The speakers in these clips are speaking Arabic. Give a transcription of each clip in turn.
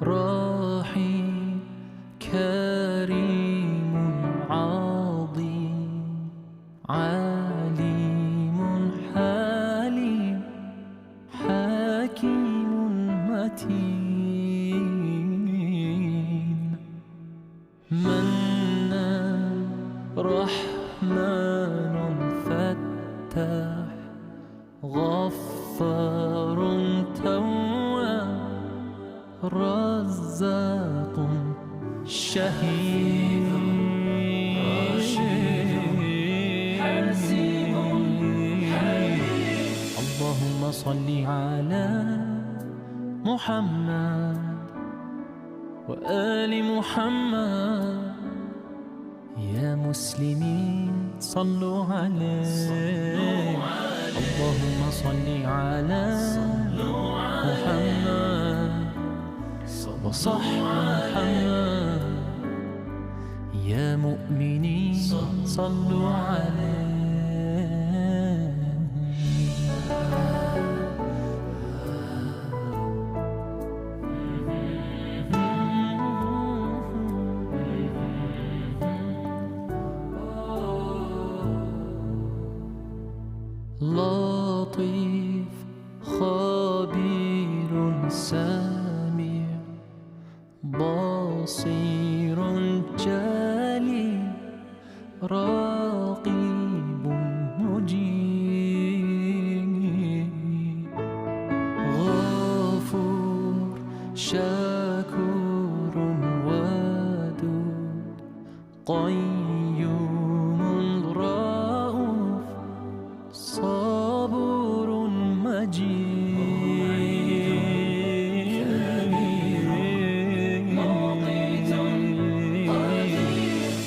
رحيم كريم عظيم عليم حليم حكيم متين منان رحمن فتاح غفار تواب رزاق شهيد اللهم صل على محمد وآل محمد يا مسلمين صلوا عليه اللهم صل على محمد وصح محمد يا مؤمنين صلوا عليه لطيف خبير سميع بصير جليل رقيب مجيب غفور شكور ودود قيوم رؤوف صبور مجيد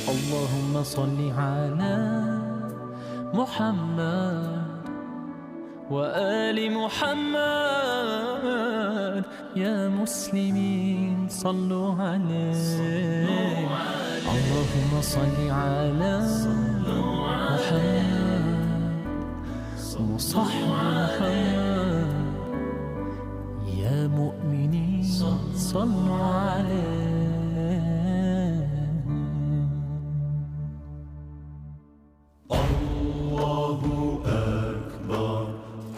اللهم صل على محمد وآل محمد يا مسلمين صلوا عليه اللهم صل على محمد وصح محمد يا مؤمنين صلوا عليه الله أكبر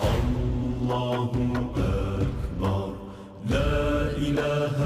الله أكبر لا إله